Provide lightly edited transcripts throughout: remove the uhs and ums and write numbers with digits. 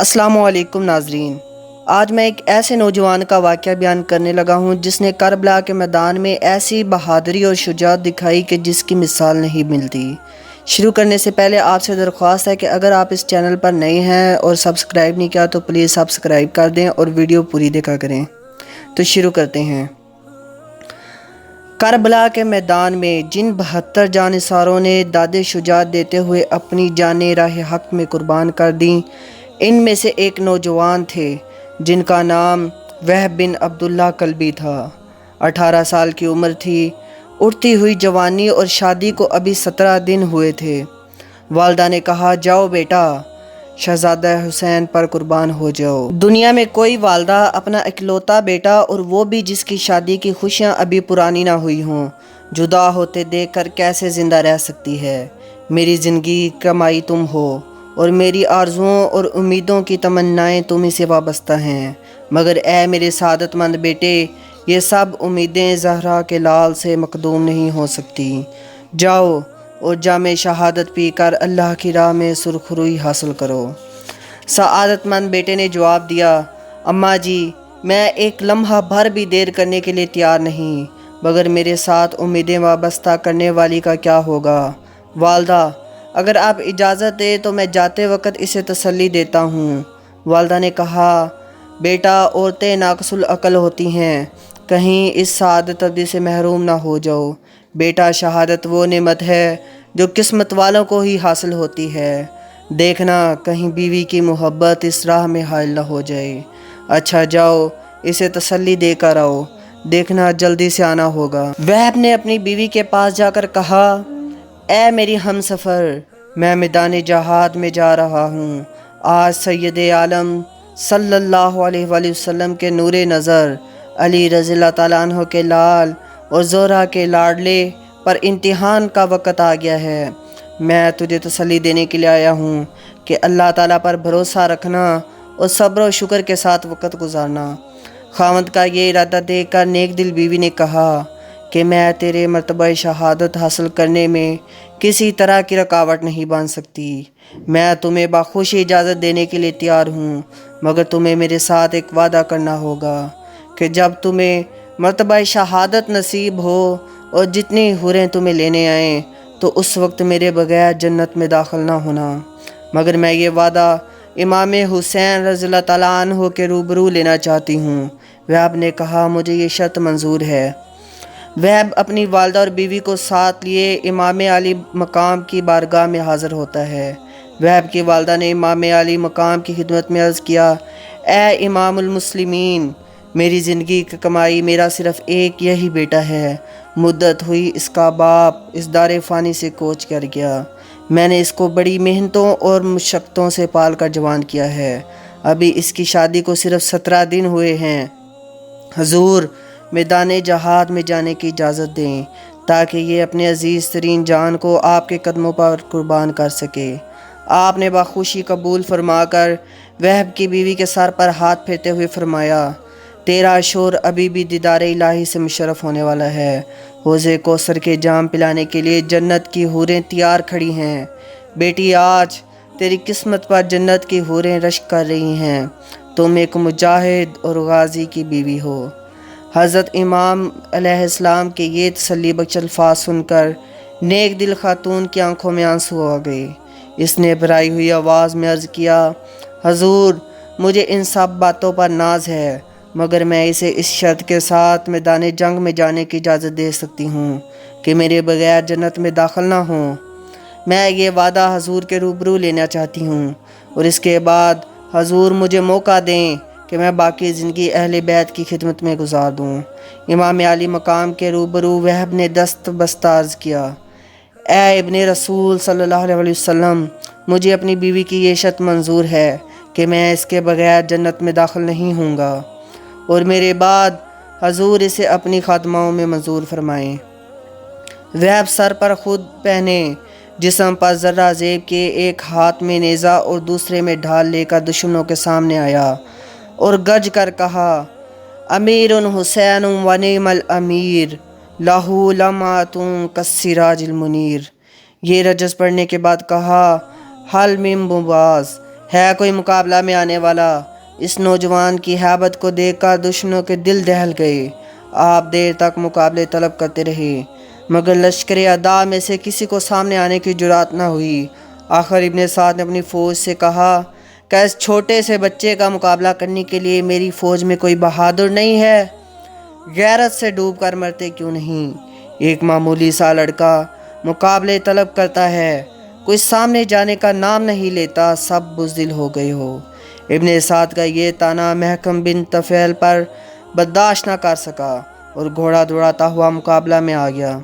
السلام علیکم ناظرین، آج میں ایک ایسے نوجوان کا واقعہ بیان کرنے لگا ہوں جس نے کربلا کے میدان میں ایسی بہادری اور شجاعت دکھائی کہ جس کی مثال نہیں ملتی۔ شروع کرنے سے پہلے آپ سے درخواست ہے کہ اگر آپ اس چینل پر نئے ہیں اور سبسکرائب نہیں کیا تو پلیز سبسکرائب کر دیں اور ویڈیو پوری دیکھا کریں۔ تو شروع کرتے ہیں۔ کربلا کے میدان میں جن 72 جانثاروں نے داد شجاعت دیتے ہوئے اپنی جانیں راہ حق میں قربان کر دیں، ان میں سے ایک نوجوان تھے جن کا نام وہب بن عبداللہ کلبی تھا۔ 18 سال کی عمر تھی، اٹھتی ہوئی جوانی اور شادی کو ابھی 17 دن ہوئے تھے۔ والدہ نے کہا، جاؤ بیٹا، شہزادہ حسین پر قربان ہو جاؤ۔ دنیا میں کوئی والدہ اپنا اکلوتا بیٹا، اور وہ بھی جس کی شادی کی خوشیاں ابھی پرانی نہ ہوئی ہوں، جدا ہوتے دیکھ کر کیسے زندہ رہ سکتی ہے۔ میری زندگی کمائی تم ہو، اور میری آرزوؤں اور امیدوں کی تمنائیں تمہیں سے وابستہ ہیں، مگر اے میرے سعادت مند بیٹے، یہ سب امیدیں زہرا کے لال سے مقدوم نہیں ہو سکتی۔ جاؤ اور جام شہادت پی کر اللہ کی راہ میں سرخروئی حاصل کرو۔ سعادت مند بیٹے نے جواب دیا، اماں جی، میں ایک لمحہ بھر بھی دیر کرنے کے لیے تیار نہیں، مگر میرے ساتھ امیدیں وابستہ کرنے والی کا کیا ہوگا؟ والدہ، اگر آپ اجازت دیں تو میں جاتے وقت اسے تسلی دیتا ہوں۔ والدہ نے کہا، بیٹا، عورتیں ناقص العقل ہوتی ہیں، کہیں اس سعادت ابدی سے محروم نہ ہو جاؤ۔ بیٹا، شہادت وہ نعمت ہے جو قسمت والوں کو ہی حاصل ہوتی ہے، دیکھنا کہیں بیوی کی محبت اس راہ میں حائل نہ ہو جائے۔ اچھا جاؤ، اسے تسلی دے کر آؤ، دیکھنا جلدی سے آنا ہوگا۔ وہب نے اپنی بیوی کے پاس جا کر کہا، اے میری ہم سفر، میں میدان جہاد میں جا رہا ہوں۔ آج سید عالم صلی اللہ علیہ وآلہ وسلم کے نور نظر، علی رضی اللہ تعالیٰ عنہ کے لال اور زہرا کے لاڈلے پر امتحان کا وقت آ گیا ہے۔ میں تجھے تسلی دینے کے لیے آیا ہوں کہ اللہ تعالیٰ پر بھروسہ رکھنا اور صبر و شکر کے ساتھ وقت گزارنا۔ خاوند کا یہ ارادہ دیکھ کر نیک دل بیوی نے کہا کہ میں تیرے مرتبہ شہادت حاصل کرنے میں کسی طرح کی رکاوٹ نہیں بن سکتی۔ میں تمہیں بخوشی اجازت دینے کے لیے تیار ہوں، مگر تمہیں میرے ساتھ ایک وعدہ کرنا ہوگا کہ جب تمہیں مرتبہ شہادت نصیب ہو اور جتنی حوریں تمہیں لینے آئیں تو اس وقت میرے بغیر جنت میں داخل نہ ہونا۔ مگر میں یہ وعدہ امام حسین رضی اللہ تعالیٰ عنہ کے روبرو لینا چاہتی ہوں۔ وہب نے کہا، مجھے یہ شرط منظور ہے۔ وہب اپنی والدہ اور بیوی کو ساتھ لیے امام علی مقام کی بارگاہ میں حاضر ہوتا ہے۔ وہب کی والدہ نے امام علی مقام کی خدمت میں عرض کیا، اے امام المسلمین، میری زندگی کی کمائی میرا صرف ایک یہی بیٹا ہے۔ مدت ہوئی اس کا باپ اس دار فانی سے کوچ کر گیا۔ میں نے اس کو بڑی محنتوں اور مشقتوں سے پال کر جوان کیا ہے۔ ابھی اس کی شادی کو صرف 17 دن ہوئے ہیں۔ حضور، میدان جہاد میں جانے کی اجازت دیں تاکہ یہ اپنے عزیز ترین جان کو آپ کے قدموں پر قربان کر سکے۔ آپ نے بخوشی قبول فرما کر وہب کی بیوی کے سر پر ہاتھ پھیرتے ہوئے فرمایا، تیرا شور ابھی بھی دیدار الہی سے مشرف ہونے والا ہے۔ حوض کوثر کے جام پلانے کے لیے جنت کی حوریں تیار کھڑی ہیں۔ بیٹی، آج تیری قسمت پر جنت کی حوریں رشک کر رہی ہیں۔ تم ایک مجاہد اور غازی کی بیوی ہو۔ حضرت امام علیہ السلام کے یہ تسلی بخش الفاظ سن کر نیک دل خاتون کی آنکھوں میں آنسو آ گئے۔ اس نے بھرائی ہوئی آواز میں عرض کیا، حضور، مجھے ان سب باتوں پر ناز ہے، مگر میں اسے اس شرط کے ساتھ میدان جنگ میں جانے کی اجازت دے سکتی ہوں کہ میرے بغیر جنت میں داخل نہ ہوں۔ میں یہ وعدہ حضور کے روبرو لینا چاہتی ہوں، اور اس کے بعد حضور مجھے موقع دیں کہ میں باقی زندگی اہل بیت کی خدمت میں گزار دوں۔ امام علی مقام کے روبرو وہب نے دست بستہ عرض کیا، اے ابن رسول صلی اللہ علیہ وسلم، مجھے اپنی بیوی کی یہ شرط منظور ہے کہ میں اس کے بغیر جنت میں داخل نہیں ہوں گا، اور میرے بعد حضور اسے اپنی خادماؤں میں منظور فرمائیں۔ وہب سر پر خود پہنے، جسم پر ذرہ زیب کے، ایک ہاتھ میں نیزہ اور دوسرے میں ڈھال لے کر دشمنوں کے سامنے آیا اور گرج کر کہا، امیر حسین و نعم الامیر، لہو لمعۃ کالسراج المنیر۔ یہ رجز پڑھنے کے بعد کہا، حل من مباز، ہے کوئی مقابلہ میں آنے والا؟ اس نوجوان کی ہیبت کو دیکھ کر دشمنوں کے دل دہل گئے۔ آپ دیر تک مقابلے طلب کرتے رہے مگر لشکر اعداء میں سے کسی کو سامنے آنے کی جرات نہ ہوئی۔ آخر ابن سعد نے اپنی فوج سے کہا کہ اس چھوٹے سے بچے کا مقابلہ کرنے کے لیے میری فوج میں کوئی بہادر نہیں ہے؟ غیرت سے ڈوب کر مرتے کیوں نہیں؟ ایک معمولی سا لڑکا مقابلے طلب کرتا ہے، کوئی سامنے جانے کا نام نہیں لیتا، سب بزدل ہو گئے ہو۔ ابن سعد کا یہ طعنہ محکم بن طفیل پر برداشت نہ کر سکا اور گھوڑا دوڑاتا ہوا مقابلہ میں آ گیا۔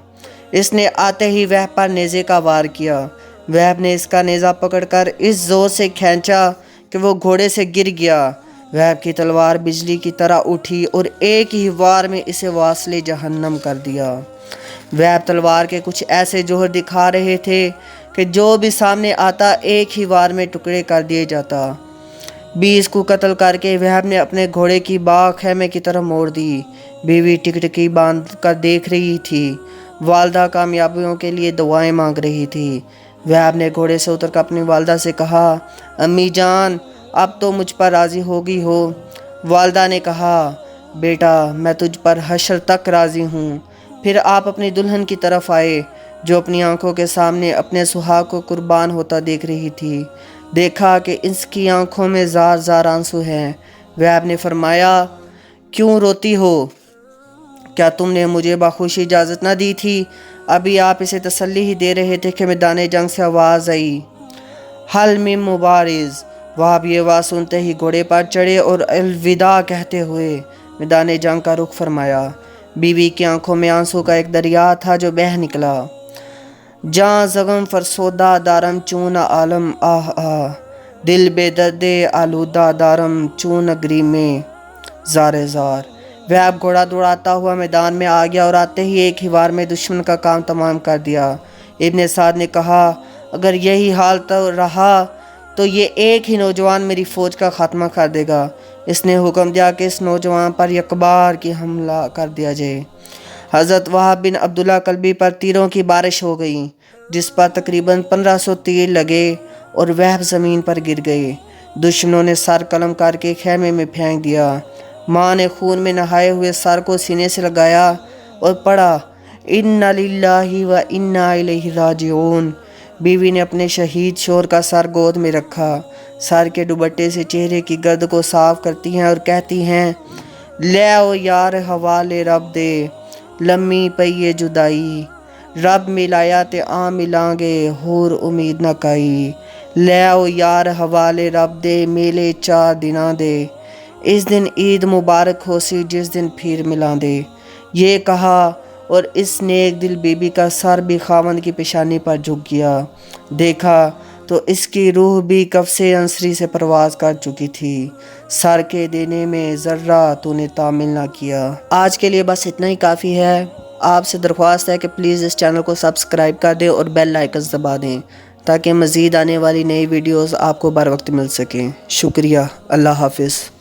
اس نے آتے ہی وہب پر نیزے کا وار کیا۔ وہب نے اس کا نیزہ پکڑ کر اس زور سے کھینچا کہ وہ گھوڑے سے گر گیا۔ وہب کی تلوار بجلی کی طرح اٹھی اور ایک ہی وار میں اسے واصل جہنم کر دیا۔ وہب تلوار کے کچھ ایسے جوہر دکھا رہے تھے کہ جو بھی سامنے آتا ایک ہی وار میں ٹکڑے کر دیے جاتا۔ 20 کو قتل کر کے وہب نے اپنے گھوڑے کی باغ خیمے کی طرف موڑ دی۔ بیوی ٹکٹکی باندھ کر دیکھ رہی تھی، والدہ کامیابیوں کے لیے دعائیں مانگ رہی تھی۔ وہب نے گھوڑے سے اتر کر اپنی والدہ سے کہا، امی جان اب تو مجھ پر راضی ہوگی ہو؟ والدہ نے کہا، بیٹا میں تجھ پر حشر تک راضی ہوں۔ پھر آپ اپنی دلہن کی طرف آئے جو اپنی آنکھوں کے سامنے اپنے سہاگ کو قربان ہوتا دیکھ رہی تھی۔ دیکھا کہ اس کی آنکھوں میں زار زار آنسو ہیں۔ وہب نے فرمایا، کیوں روتی ہو؟ کیا تم نے مجھے بخوشی اجازت نہ دی تھی؟ ابھی آپ اسے تسلی ہی دے رہے تھے کہ میدان جنگ سے آواز آئی، حل من مبارز۔ وہب یہ آواز سنتے ہی گھوڑے پر چڑھے اور الوداع کہتے ہوئے میدان جنگ کا رخ فرمایا۔ بیوی کی آنکھوں میں آنسو کا ایک دریا تھا جو بہہ نکلا۔ جاں زغم فرسودہ دارم چون عالم آہ آہ، دل بے درد آلودہ دارم چون نگری میں زار زار۔ وہب گھوڑا دوڑاتا ہوا میدان میں آ گیا اور آتے ہی ایک ہی وار میں دشمن کا کام تمام کر دیا۔ ابن سعد نے کہا، اگر یہی حال تو رہا تو یہ ایک ہی نوجوان میری فوج کا خاتمہ کر دے گا۔ اس نے حکم دیا کہ اس نوجوان پر یکبار کی حملہ کر دیا جائے۔ حضرت وہب بن عبداللہ کلبی پر تیروں کی بارش ہو گئی جس پر تقریباً 1500 تیر لگے اور وہب زمین پر گر گئے۔ دشمنوں نے سر قلم کر کے خیمے میں پھینک دیا۔ ماں نے خون میں نہائے ہوئے سر کو سینے سے لگایا اور پڑھا، انا للہ و انا الیہ راجعون۔ بیوی نے اپنے شہید شوہر کا سر گود میں رکھا، سر کے دوپٹے سے چہرے کی گرد کو صاف کرتی ہیں اور کہتی ہیں، لے او یار حوالے رب دے، لمّی پئی جدائی، رب ملایا تے آ ملان گے، ہور امید نہ کائی۔ لے او یار حوالے رب دے، میلے 4 دناں دے، اس دن عید مبارک ہو سی جس دن پھر ملان دے۔ یہ کہا اور اس نیک دل بی بی کا سر بھی خاوند کی پیشانی پر جھک گیا۔ دیکھا تو اس کی روح بھی قفس انصری سے پرواز کر چکی تھی۔ سر کے دینے میں ذرہ تو نے تعمیل نہ کیا۔ آج کے لیے بس اتنا ہی کافی ہے۔ آپ سے درخواست ہے کہ پلیز اس چینل کو سبسکرائب کر دیں اور بیل آئیکن دبا دیں تاکہ مزید آنے والی نئی ویڈیوز آپ کو بر وقت مل سکیں۔ شکریہ۔ اللہ حافظ۔